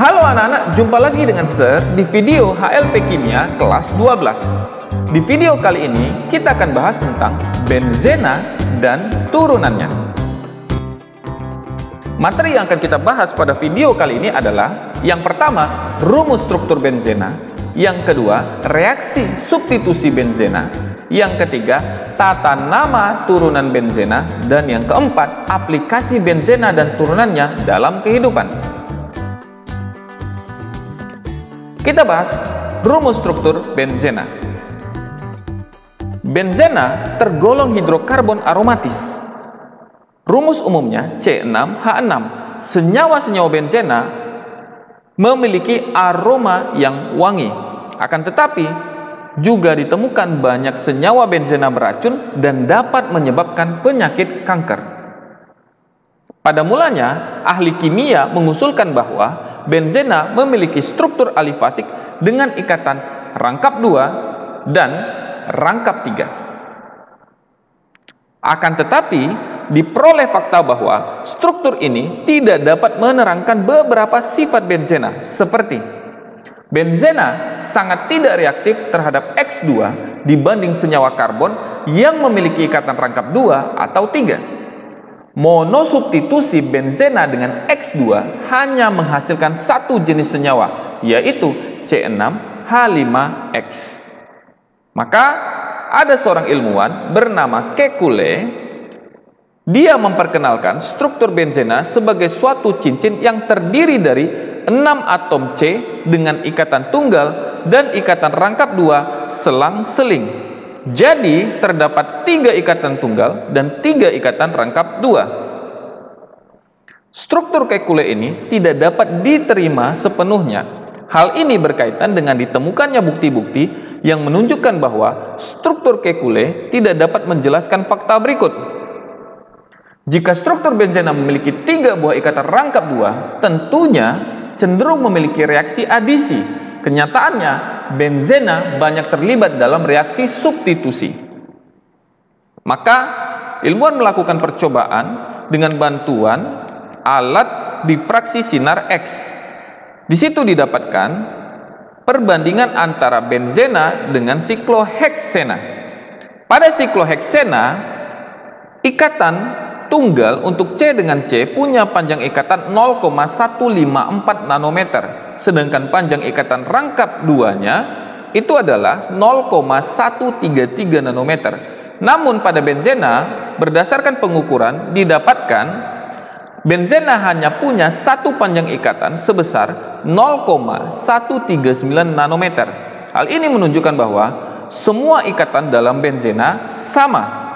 Halo anak-anak, jumpa lagi dengan Sir di video HLP Kimia kelas 12. Di video kali ini kita akan bahas tentang benzena dan turunannya. Materi yang akan kita bahas pada video kali ini adalah yang pertama, rumus struktur benzena, yang kedua, reaksi substitusi benzena, yang ketiga, tata nama turunan benzena, dan yang keempat, aplikasi benzena dan turunannya dalam kehidupan. Kita bahas rumus struktur benzena. Benzena tergolong hidrokarbon aromatis. Rumus umumnya C6H6. Senyawa-senyawa benzena memiliki aroma yang wangi. Akan tetapi, juga ditemukan banyak senyawa benzena beracun dan dapat menyebabkan penyakit kanker. Pada mulanya, ahli kimia mengusulkan bahwa benzena memiliki struktur alifatik dengan ikatan rangkap 2 dan rangkap 3. Akan tetapi, diperoleh fakta bahwa struktur ini tidak dapat menerangkan beberapa sifat benzena, seperti benzena sangat tidak reaktif terhadap X2 dibanding senyawa karbon yang memiliki ikatan rangkap 2 atau 3. Monosubstitusi benzena dengan X2 hanya menghasilkan satu jenis senyawa, yaitu C6H5X. Maka ada seorang ilmuwan bernama Kekulé. Dia memperkenalkan struktur benzena sebagai suatu cincin yang terdiri dari 6 atom C dengan ikatan tunggal dan ikatan rangkap 2 selang-seling. Jadi, terdapat 3 ikatan tunggal dan 3 ikatan rangkap 2. Struktur Kekulé ini tidak dapat diterima sepenuhnya. Hal ini berkaitan dengan ditemukannya bukti-bukti yang menunjukkan bahwa struktur Kekulé tidak dapat menjelaskan fakta berikut. Jika struktur benzena memiliki 3 buah ikatan rangkap 2, tentunya cenderung memiliki reaksi adisi. Kenyataannya, benzena banyak terlibat dalam reaksi substitusi. Maka, ilmuwan melakukan percobaan dengan bantuan alat difraksi sinar X. Di situ didapatkan perbandingan antara benzena dengan sikloheksena. Pada sikloheksena, ikatan tunggal untuk C dengan C punya panjang ikatan 0,154 nanometer, sedangkan panjang ikatan rangkap 2-nya itu adalah 0,133 nanometer. Namun pada benzena, berdasarkan pengukuran didapatkan benzena hanya punya satu panjang ikatan sebesar 0,139 nanometer. Hal ini menunjukkan bahwa semua ikatan dalam benzena sama.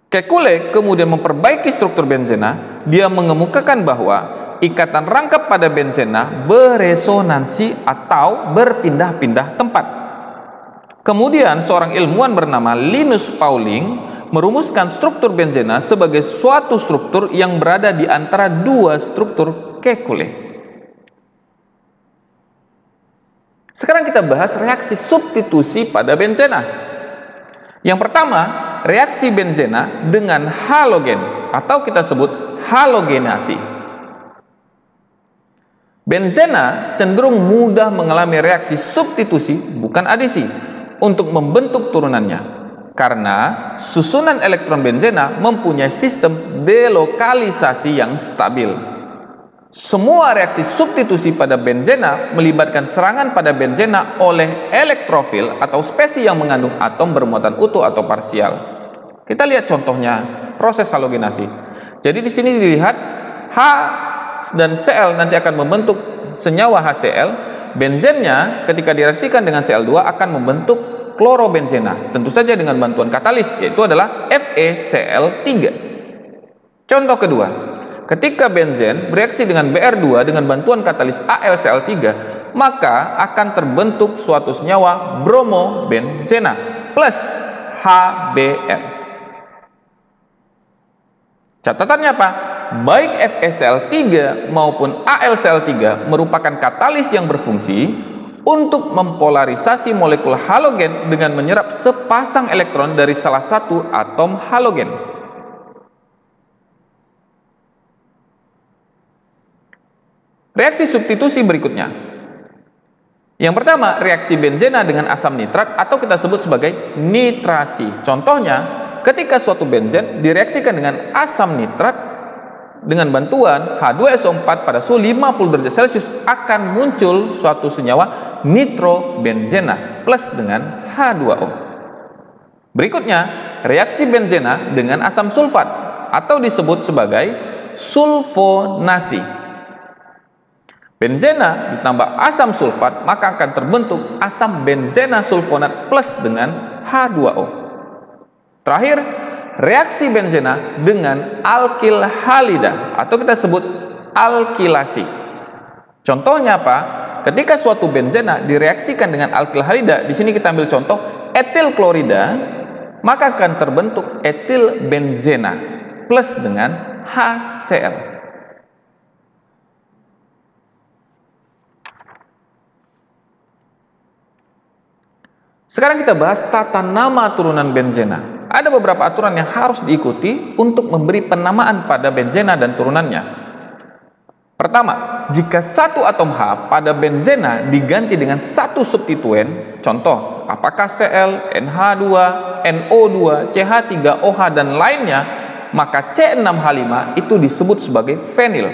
Kekulé kemudian memperbaiki struktur benzena. Dia mengemukakan bahwa ikatan rangkap pada benzena beresonansi atau berpindah-pindah tempat. Kemudian seorang ilmuwan bernama Linus Pauling merumuskan struktur benzena sebagai suatu struktur yang berada di antara dua struktur Kekulé. Sekarang kita bahas reaksi substitusi pada benzena. Yang pertama, reaksi benzena dengan halogen atau kita sebut halogenasi. Benzena cenderung mudah mengalami reaksi substitusi, bukan adisi, untuk membentuk turunannya, karena susunan elektron benzena mempunyai sistem delokalisasi yang stabil. Semua reaksi substitusi pada benzena melibatkan serangan pada benzena oleh elektrofil atau spesies yang mengandung atom bermuatan utuh atau parsial. Kita lihat contohnya proses halogenasi. Jadi di sini dilihat H dan Cl nanti akan membentuk senyawa HCl. Benzennya ketika direaksikan dengan Cl2 akan membentuk klorobenzena, tentu saja dengan bantuan katalis, yaitu adalah FeCl3. Contoh kedua, ketika benzen bereaksi dengan Br2 dengan bantuan katalis AlCl3, maka akan terbentuk suatu senyawa bromobenzena plus HBr. Catatannya apa? Baik FeCl3 maupun AlCl3 merupakan katalis yang berfungsi untuk mempolarisasi molekul halogen dengan menyerap sepasang elektron dari salah satu atom halogen. Reaksi substitusi berikutnya. Yang pertama, reaksi benzena dengan asam nitrat atau kita sebut sebagai nitrasi. Contohnya, ketika suatu benzen direaksikan dengan asam nitrat dengan bantuan H2SO4 pada suhu 50 derajat Celcius akan muncul suatu senyawa nitrobenzena plus dengan H2O. Berikutnya, reaksi benzena dengan asam sulfat atau disebut sebagai sulfonasi. Benzena ditambah asam sulfat maka akan terbentuk asam benzena sulfonat plus dengan H2O. Terakhir, reaksi benzena dengan alkil halida atau kita sebut alkilasi. Contohnya apa? Ketika suatu benzena direaksikan dengan alkil halida, di sini kita ambil contoh etil klorida, maka akan terbentuk etil benzena plus dengan HCl. Sekarang kita bahas tata nama turunan benzena. Ada beberapa aturan yang harus diikuti untuk memberi penamaan pada benzena dan turunannya. Pertama, jika satu atom H pada benzena diganti dengan satu substituen, contoh apakah Cl, NH2, NO2, CH3OH dan lainnya, maka C6H5 itu disebut sebagai fenil.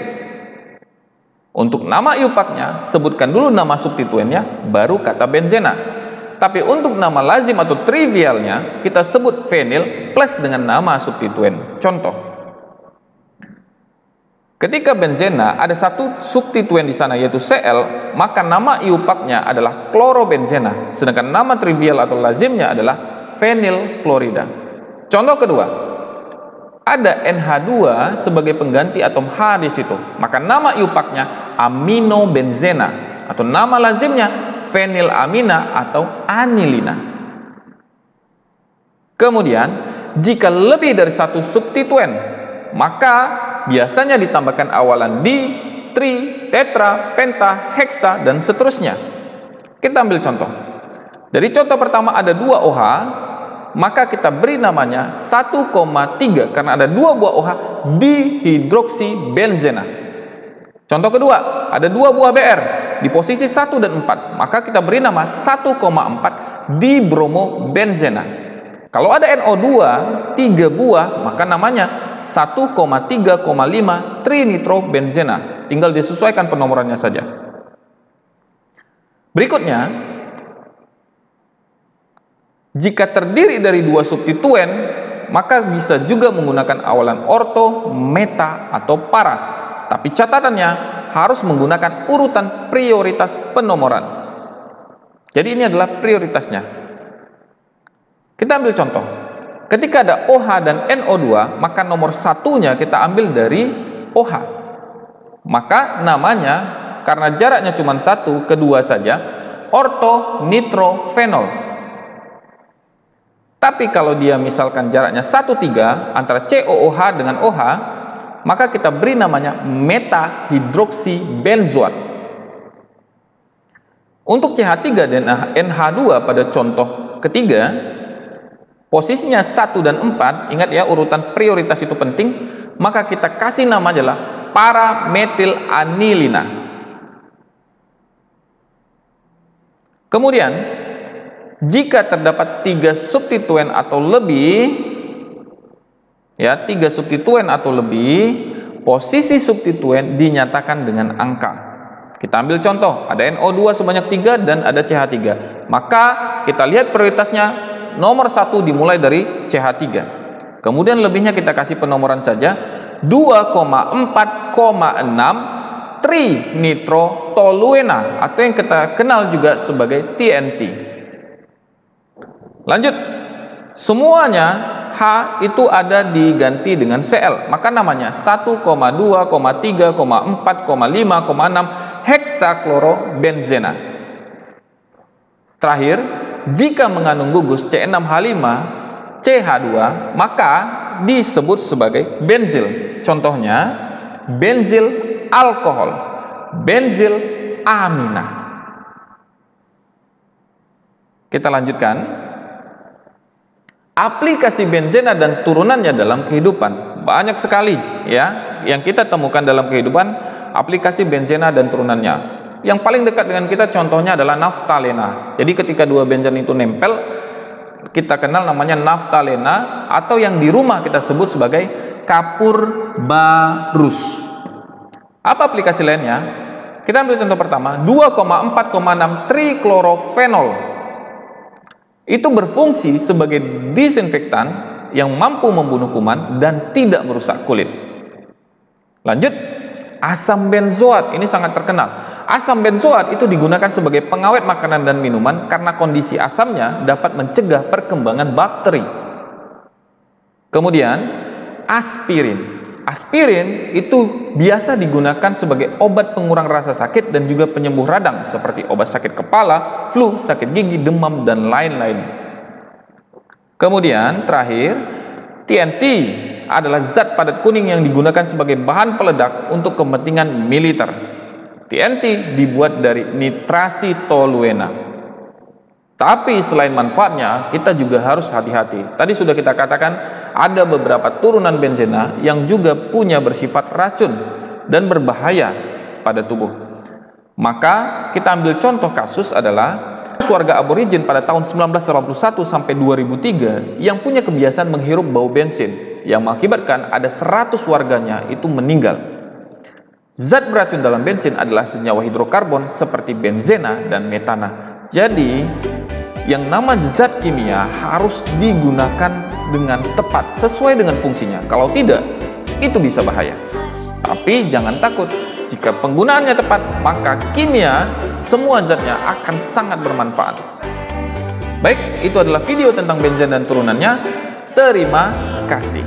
Untuk nama iupaknya, sebutkan dulu nama substituennya, baru kata benzena. Tapi untuk nama lazim atau trivialnya, kita sebut fenil plus dengan nama substituen. Contoh, ketika benzena ada satu substituen di sana yaitu Cl, maka nama iupaknya adalah klorobenzena, sedangkan nama trivial atau lazimnya adalah fenil klorida. Contoh kedua, ada NH2 sebagai pengganti atom H di situ, maka nama iupaknya aminobenzena atau nama lazimnya fenilamina atau anilina. Kemudian, jika lebih dari satu substituen, maka biasanya ditambahkan awalan di, tri, tetra, penta, heksa, dan seterusnya. Kita ambil contoh. Dari contoh pertama ada 2 OH, maka kita beri namanya 1,3 karena ada 2 buah OH dihidroksibenzena. Contoh kedua, ada 2 buah Br di posisi 1 dan 4, maka kita beri nama 1,4 dibromobenzena. Kalau ada NO2 3 buah, maka namanya 1,3,5 trinitrobenzena. Tinggal disesuaikan penomorannya saja. Berikutnya, jika terdiri dari 2 substituen, maka bisa juga menggunakan awalan orto, meta, atau para. Tapi catatannya harus menggunakan urutan prioritas penomoran. Jadi ini adalah prioritasnya. Kita ambil contoh. Ketika ada OH dan NO2, maka nomor satunya kita ambil dari OH. Maka namanya, karena jaraknya cuma 1, kedua saja, ortonitrofenol. Tapi kalau dia misalkan jaraknya 1,3 antara COOH dengan OH, maka kita beri namanya metahidroksibenzoat. Untuk CH3 dan NH2 pada contoh ketiga, posisinya 1 dan 4, ingat ya urutan prioritas itu penting, maka kita kasih nama adalah parametilanilina. Kemudian, jika terdapat 3 substituen atau lebih, ya 3 substituen atau lebih, posisi substituen dinyatakan dengan angka. Kita ambil contoh, ada NO2 sebanyak 3 dan ada CH3, maka kita lihat prioritasnya nomor 1 dimulai dari CH3, kemudian lebihnya kita kasih penomoran saja 2,4,6 trinitrotoluena atau yang kita kenal juga sebagai TNT. Lanjut, semuanya H itu ada diganti dengan Cl, maka namanya 1,2,3,4,5,6 heksaklorobenzena. Terakhir, jika mengandung gugus C6H5 CH2, maka disebut sebagai benzil. Contohnya benzil alkohol, benzil amina. Kita lanjutkan. Aplikasi benzena dan turunannya dalam kehidupan banyak sekali ya yang kita temukan dalam kehidupan. aplikasi benzena dan turunannya. Yang paling dekat dengan kita contohnya adalah naftalena. Jadi ketika dua benzen itu nempel, kita kenal namanya naftalena, atau yang di rumah kita sebut sebagai kapur barus. Apa aplikasi lainnya? Kita ambil contoh pertama, 2,4,6 triklorofenol. Itu berfungsi sebagai disinfektan yang mampu membunuh kuman dan tidak merusak kulit. Lanjut, asam benzoat ini sangat terkenal. Asam benzoat itu digunakan sebagai pengawet makanan dan minuman karena kondisi asamnya dapat mencegah perkembangan bakteri. Kemudian, aspirin. Aspirin itu biasa digunakan sebagai obat pengurang rasa sakit dan juga penyembuh radang seperti obat sakit kepala, flu, sakit gigi, demam, dan lain-lain. Kemudian, terakhir, TNT adalah zat padat kuning yang digunakan sebagai bahan peledak untuk kepentingan militer. TNT dibuat dari nitrasi toluena. Tapi selain manfaatnya, kita juga harus hati-hati. Tadi sudah kita katakan ada beberapa turunan benzena yang juga punya bersifat racun dan berbahaya pada tubuh. Maka kita ambil contoh kasus adalah warga aborigin pada tahun 1981 sampai 2003 yang punya kebiasaan menghirup bau bensin yang mengakibatkan ada 100 warganya itu meninggal. Zat beracun dalam bensin adalah senyawa hidrokarbon seperti benzena dan metana. Jadi, yang nama zat kimia harus digunakan dengan tepat sesuai dengan fungsinya. Kalau tidak, itu bisa bahaya. Tapi jangan takut, jika penggunaannya tepat, maka kimia semua zatnya akan sangat bermanfaat. Baik, itu adalah video tentang benzen dan turunannya. Terima kasih.